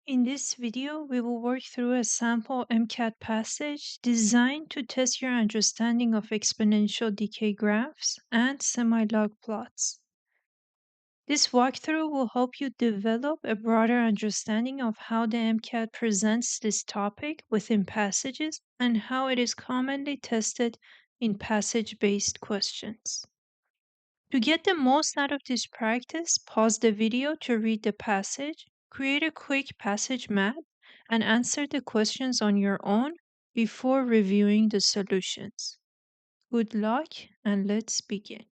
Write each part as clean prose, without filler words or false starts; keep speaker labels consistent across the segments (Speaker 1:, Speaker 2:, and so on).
Speaker 1: In this video, we will work through a sample MCAT passage designed to test your understanding of exponential decay graphs and semi-log plots. This walkthrough will help you develop a broader understanding of how the MCAT presents this topic within passages and how it is commonly tested in passage-based questions. To get the most out of this practice, pause the video to read the passage, create a quick passage map, and answer the questions on your own before reviewing the solutions. Good luck, and let's begin.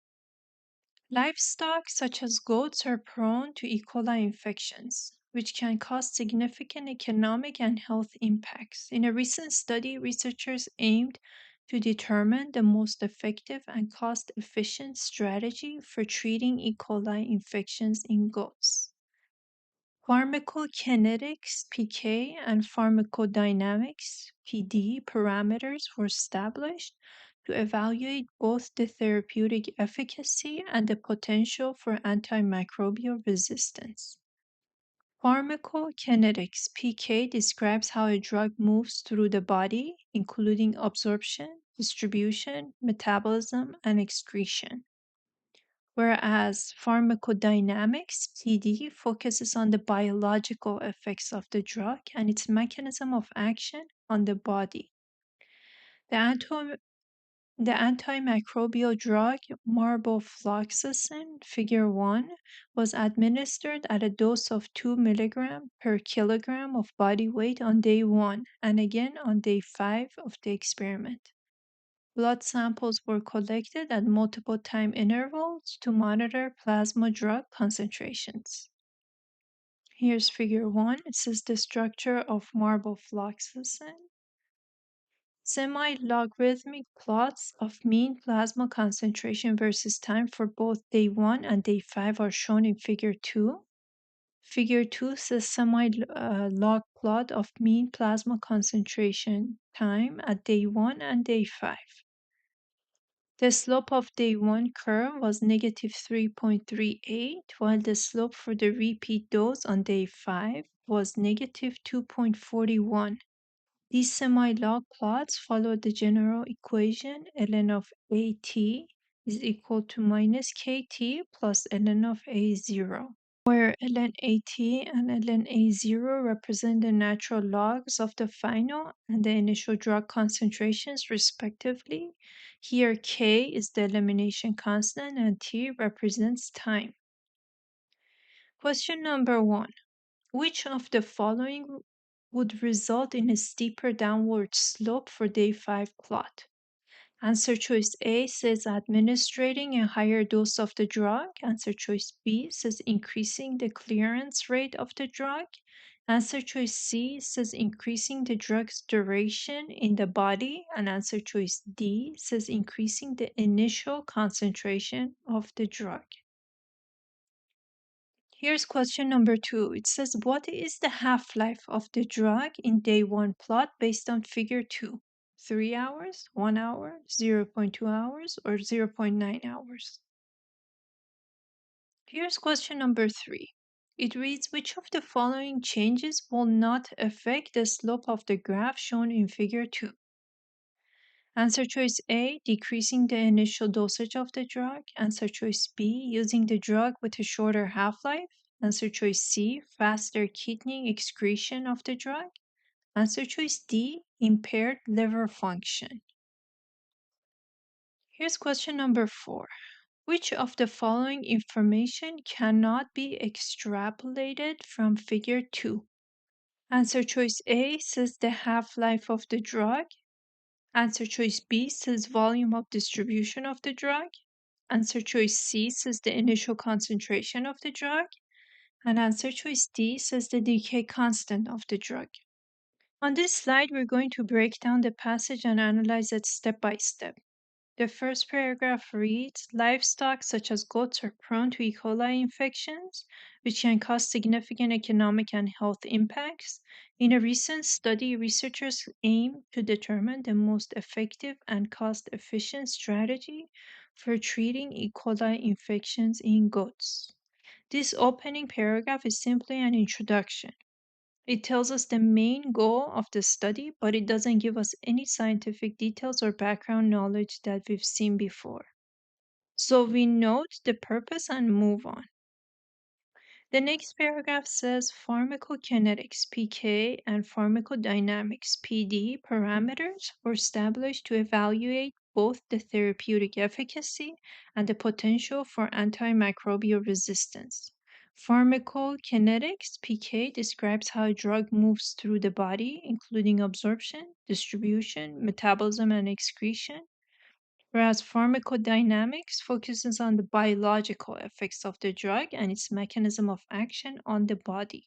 Speaker 1: Livestock such as goats are prone to E. coli infections, which can cause significant economic and health impacts. In a recent study, researchers aimed to determine the most effective and cost efficient strategy for treating E. coli infections in goats. Pharmacokinetics (PK) and pharmacodynamics (PD) parameters were established to evaluate both the therapeutic efficacy and the potential for antimicrobial resistance. Pharmacokinetics (PK) describes how a drug moves through the body, including absorption, distribution, metabolism, and excretion, whereas pharmacodynamics (PD) focuses on the biological effects of the drug and its mechanism of action on the body. The antimicrobial drug marbofloxacin, figure 1, was administered at a dose of 2 mg per kilogram of body weight on day 1 and again on day 5 of the experiment. Blood samples were collected at multiple time intervals to monitor plasma drug concentrations. Here's figure 1. It says the structure of marbofloxacin. Semi-logarithmic plots of mean plasma concentration versus time for both day 1 and day 5 are shown in figure 2. Figure 2 says semi-log plot of mean plasma concentration time at day 1 and day 5. The slope of day 1 curve was negative 3.38, while the slope for the repeat dose on day 5 was negative 2.41. These semi-log plots follow the general equation ln of AT is equal to minus KT plus ln of A0, where ln AT and ln A0 represent the natural logs of the final and the initial drug concentrations respectively. Here K is the elimination constant and T represents time. Question number 1. Which of the following would result in a steeper downward slope for day 5 plot? Answer choice A says administering a higher dose of the drug. Answer choice B says increasing the clearance rate of the drug. Answer choice C says increasing the drug's duration in the body. And answer choice D says increasing the initial concentration of the drug. Here's question number 2. It says, what is the half-life of the drug in day 1 plot based on figure 2? 3 hours, 1 hour, 0.2 hours, or 0.9 hours? Here's question number 3. It reads, which of the following changes will not affect the slope of the graph shown in figure 2? Answer choice A, decreasing the initial dosage of the drug. Answer choice B, using the drug with a shorter half-life. Answer choice C, faster kidney excretion of the drug. Answer choice D, impaired liver function. Here's question number 4. Which of the following information cannot be extrapolated from figure 2? Answer choice A says the half-life of the drug. Answer choice B says volume of distribution of the drug. Answer choice C says the initial concentration of the drug. And answer choice D says the decay constant of the drug. On this slide, we're going to break down the passage and analyze it step by step. The first paragraph reads, livestock such as goats are prone to E. coli infections, which can cause significant economic and health impacts. In a recent study, researchers aimed to determine the most effective and cost-efficient strategy for treating E. coli infections in goats. This opening paragraph is simply an introduction. It tells us the main goal of the study, but it doesn't give us any scientific details or background knowledge that we've seen before. So we note the purpose and move on. The next paragraph says pharmacokinetics (pK) and pharmacodynamics (PD) parameters were established to evaluate both the therapeutic efficacy and the potential for antimicrobial resistance. Pharmacokinetics (pK) describes how a drug moves through the body, including absorption, distribution, metabolism, and excretion, whereas pharmacodynamics focuses on the biological effects of the drug and its mechanism of action on the body.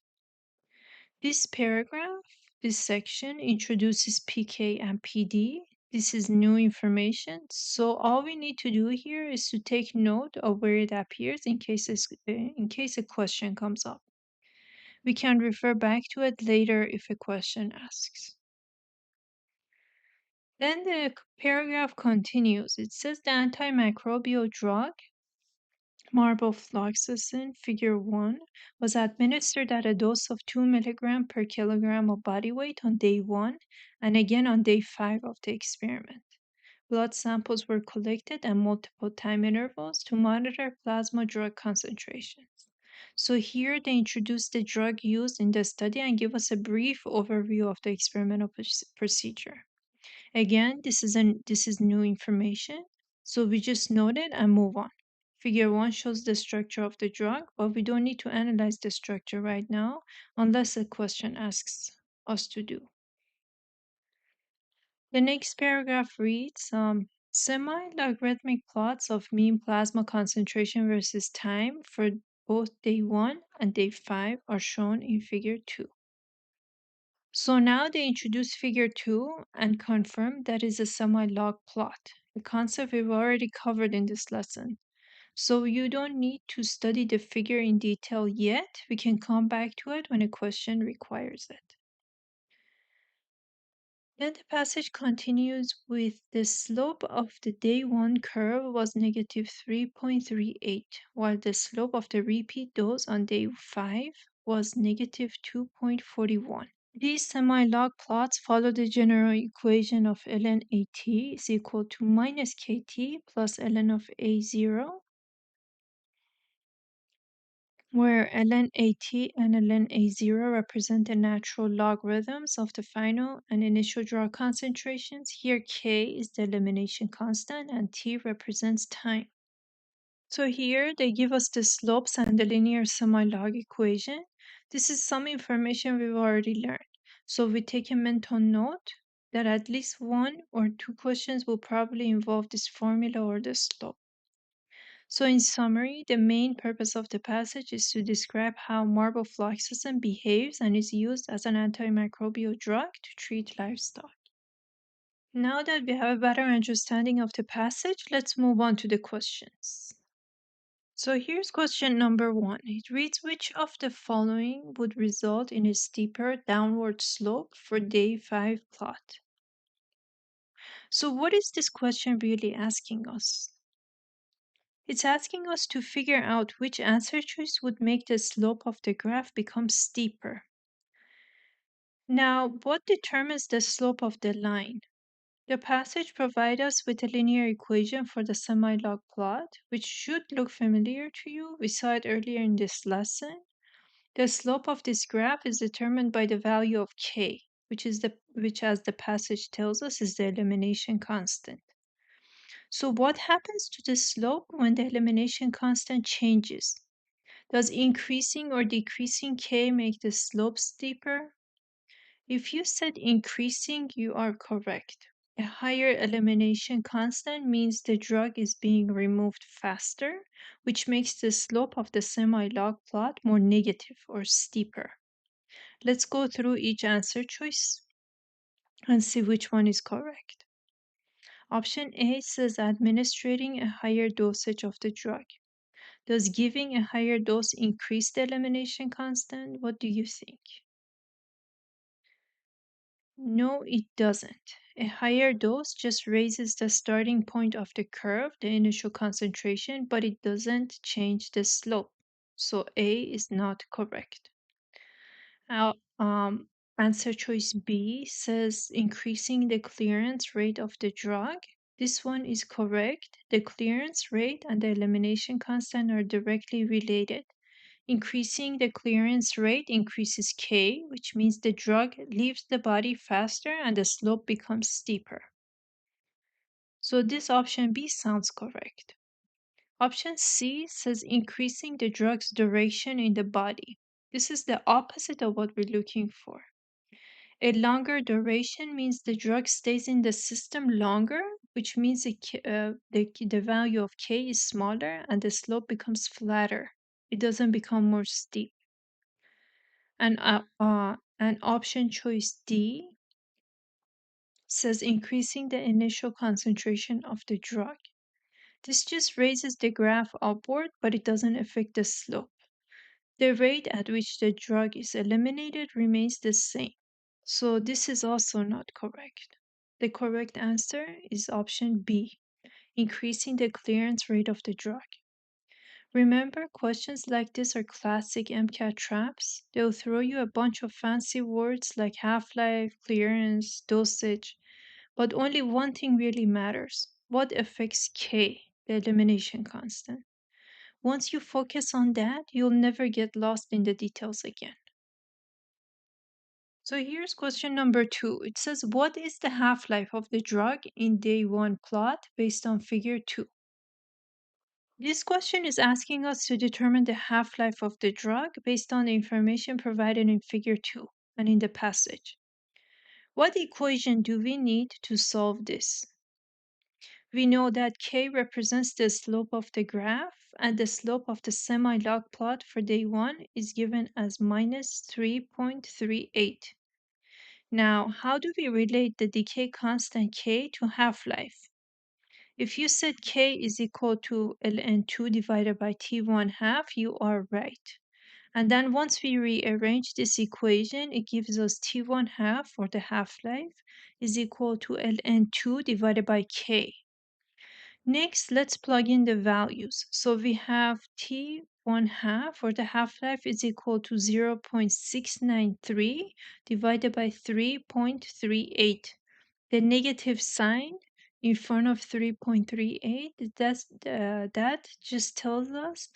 Speaker 1: This paragraph, this section introduces PK and PD. This is new information, so all we need to do here is to take note of where it appears in case a question comes up. We can refer back to it later if a question asks. Then the paragraph continues. It says the antimicrobial drug Marbofloxacin, figure 1, was administered at a dose of 2 mg per kilogram of body weight on day 1 and again on day 5 of the experiment. Blood samples were collected at multiple time intervals to monitor plasma drug concentrations. So here they introduce the drug used in the study and give us a brief overview of the experimental procedure. Again, this is new information, so we just note it and move on. Figure 1 shows the structure of the drug, but we don't need to analyze the structure right now unless a question asks us to do. The next paragraph reads, semi-logarithmic plots of mean plasma concentration versus time for both day 1 and day 5 are shown in figure 2. So now they introduce figure 2 and confirm that is a semi-log plot, a concept we've already covered in this lesson. So you don't need to study the figure in detail yet. We can come back to it when a question requires it. Then the passage continues with the slope of the day 1 curve was negative 3.38, while the slope of the repeat dose on day 5 was negative 2.41. These semi-log plots follow the general equation of ln AT is equal to minus KT plus ln of A0, where ln AT and ln A0 represent the natural logarithms of the final and initial drug concentrations. Here K is the elimination constant and T represents time. So here they give us the slopes and the linear semi-log equation. This is some information we've already learned. So we take a mental note that at least 1 or 2 questions will probably involve this formula or the slope. So in summary, the main purpose of the passage is to describe how marbofloxacin behaves and is used as an antimicrobial drug to treat livestock. Now that we have a better understanding of the passage, let's move on to the questions. So here's question number 1. It reads, which of the following would result in a steeper downward slope for day 5 plot? So what is this question really asking us? It's asking us to figure out which answer choice would make the slope of the graph become steeper. Now, what determines the slope of the line? The passage provides us with a linear equation for the semi-log plot, which should look familiar to you. We saw it earlier in this lesson. The slope of this graph is determined by the value of k, which as the passage tells us is the elimination constant. So what happens to the slope when the elimination constant changes? Does increasing or decreasing k make the slope steeper? If you said increasing, you are correct. A higher elimination constant means the drug is being removed faster, which makes the slope of the semi-log plot more negative or steeper. Let's go through each answer choice and see which one is correct. Option A says administering a higher dosage of the drug. Does giving a higher dose increase the elimination constant? What do you think? No, it doesn't. A higher dose just raises the starting point of the curve, the initial concentration, but it doesn't change the slope. So A is not correct. Our answer choice B says increasing the clearance rate of the drug. This one is correct. The clearance rate and the elimination constant are directly related. Increasing the clearance rate increases K, which means the drug leaves the body faster and the slope becomes steeper. So this option B sounds correct. Option C says increasing the drug's duration in the body. This is the opposite of what we're looking for. A longer duration means the drug stays in the system longer, which means the value of K is smaller and the slope becomes flatter. It doesn't become more steep. And option choice D says increasing the initial concentration of the drug. This just raises the graph upward, but it doesn't affect the slope. The rate at which the drug is eliminated remains the same. So this is also not correct. The correct answer is option B, increasing the clearance rate of the drug. Remember, questions like this are classic MCAT traps. They'll throw you a bunch of fancy words like half-life, clearance, dosage, but only one thing really matters. What affects K, the elimination constant? Once you focus on that, you'll never get lost in the details again. So here's question number 2. It says, what is the half-life of the drug in day 1 plot based on figure 2? This question is asking us to determine the half-life of the drug based on the information provided in figure 2 and in the passage. What equation do we need to solve this? We know that K represents the slope of the graph, and the slope of the semi-log plot for day 1 is given as minus 3.38. Now, how do we relate the decay constant K to half-life? If you said K is equal to ln2 divided by T1 half, you are right. And then once we rearrange this equation, it gives us T1 half, for the half-life, is equal to ln2 divided by K. Next, let's plug in the values. So we have T1 half, for the half-life, is equal to 0.693 divided by 3.38. The negative sign in front of 3.38, that just tells us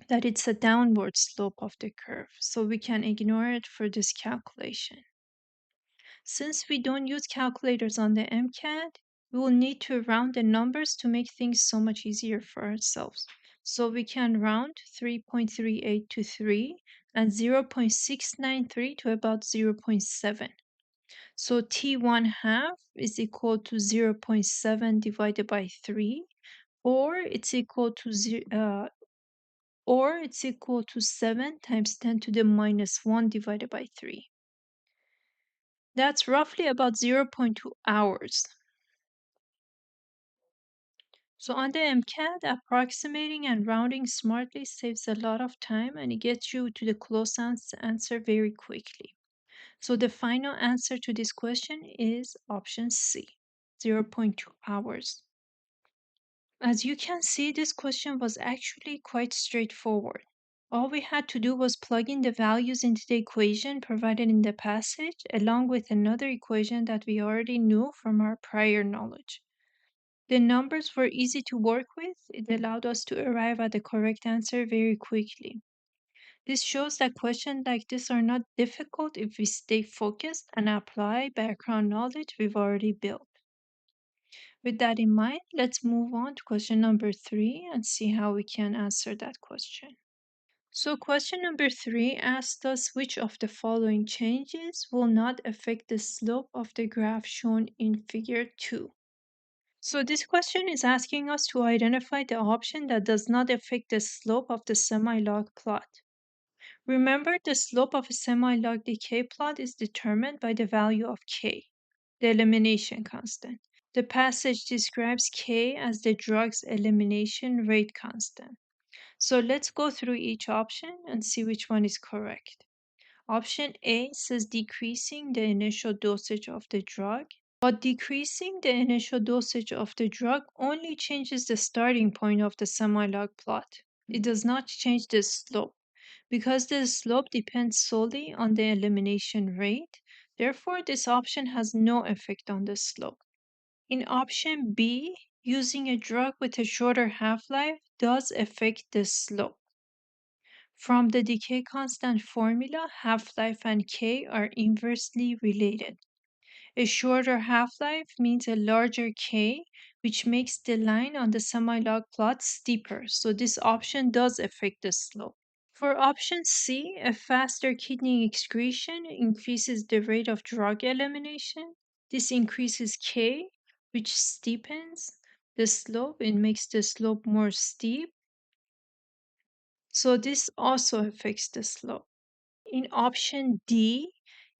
Speaker 1: that it's a downward slope of the curve, so we can ignore it for this calculation. Since we don't use calculators on the MCAT, we will need to round the numbers to make things so much easier for ourselves. So we can round 3.38 to 3 and 0.693 to about 0.7. So T1 half is equal to 0.7 divided by 3, or it's equal to 7 times 10 to the minus 1 divided by 3. That's roughly about 0.2 hours. So on the MCAT, approximating and rounding smartly saves a lot of time and it gets you to the close answer very quickly. So the final answer to this question is option C, 0.2 hours. As you can see, this question was actually quite straightforward. All we had to do was plug in the values into the equation provided in the passage, along with another equation that we already knew from our prior knowledge. The numbers were easy to work with. It allowed us to arrive at the correct answer very quickly. This shows that questions like this are not difficult if we stay focused and apply background knowledge we've already built. With that in mind, let's move on to question number 3 and see how we can answer that question. So question number 3 asked us which of the following changes will not affect the slope of the graph shown in figure 2. So this question is asking us to identify the option that does not affect the slope of the semi-log plot. Remember, the slope of a semi-log decay plot is determined by the value of K, the elimination constant. The passage describes K as the drug's elimination rate constant. So let's go through each option and see which one is correct. Option A says decreasing the initial dosage of the drug, but decreasing the initial dosage of the drug only changes the starting point of the semi-log plot. It does not change the slope, Because the slope depends solely on the elimination rate, therefore, this option has no effect on the slope. In option B, using a drug with a shorter half life does affect the slope. From the decay constant formula, half life and K are inversely related. A shorter half life means a larger K, which makes the line on the semi-log plot steeper, so this option does affect the slope. For option C, a faster kidney excretion increases the rate of drug elimination. This increases K, which steepens the slope. It makes the slope more steep. So this also affects the slope. In option D,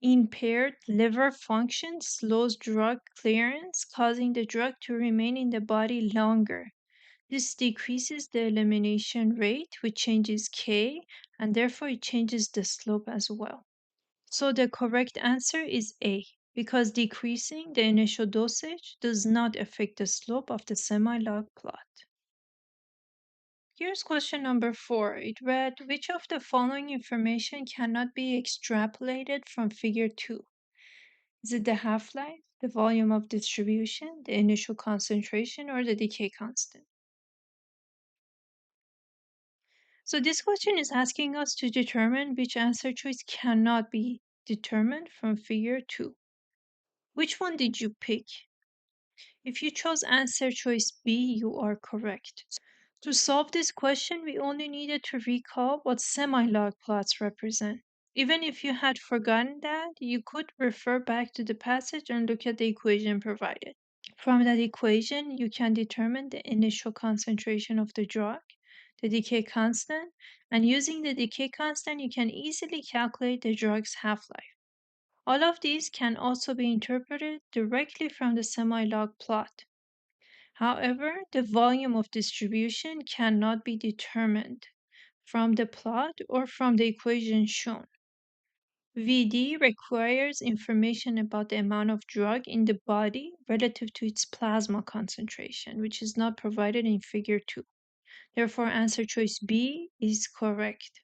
Speaker 1: impaired liver function slows drug clearance, causing the drug to remain in the body longer. This decreases the elimination rate, which changes K, and therefore it changes the slope as well. So the correct answer is A, because decreasing the initial dosage does not affect the slope of the semi-log plot. Here's question number 4. It read, which of the following information cannot be extrapolated from figure 2? Is it the half-life, the volume of distribution, the initial concentration, or the decay constant? So this question is asking us to determine which answer choice cannot be determined from figure 2. Which one did you pick? If you chose answer choice B, you are correct. To solve this question, we only needed to recall what semi-log plots represent. Even if you had forgotten that, you could refer back to the passage and look at the equation provided. From that equation, you can determine the initial concentration of the drug, the decay constant, and using the decay constant, you can easily calculate the drug's half-life. All of these can also be interpreted directly from the semi-log plot. However, the volume of distribution cannot be determined from the plot or from the equation shown. VD requires information about the amount of drug in the body relative to its plasma concentration, which is not provided in figure 2. Therefore, answer choice B is correct.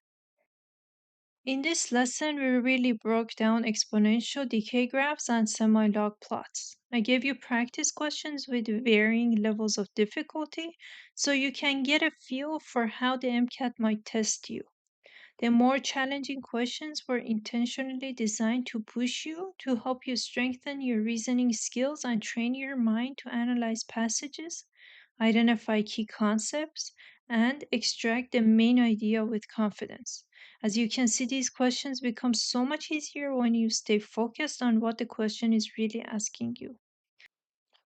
Speaker 1: In this lesson, we really broke down exponential decay graphs and semi-log plots. I gave you practice questions with varying levels of difficulty so you can get a feel for how the MCAT might test you. The more challenging questions were intentionally designed to push you, to help you strengthen your reasoning skills and train your mind to analyze passages, identify key concepts, and extract the main idea with confidence. As you can see, these questions become so much easier when you stay focused on what the question is really asking you.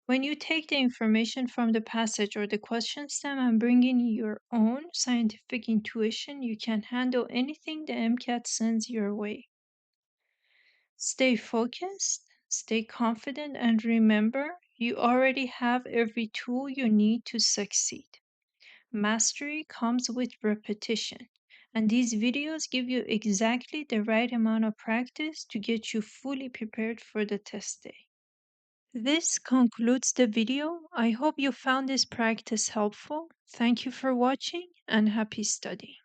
Speaker 1: When you take the information from the passage or the question stem and bring in your own scientific intuition, you can handle anything the MCAT sends your way. Stay focused, stay confident, and remember, you already have every tool you need to succeed. Mastery comes with repetition, and these videos give you exactly the right amount of practice to get you fully prepared for the test day. This concludes the video. I hope you found this practice helpful. Thank you for watching and happy study.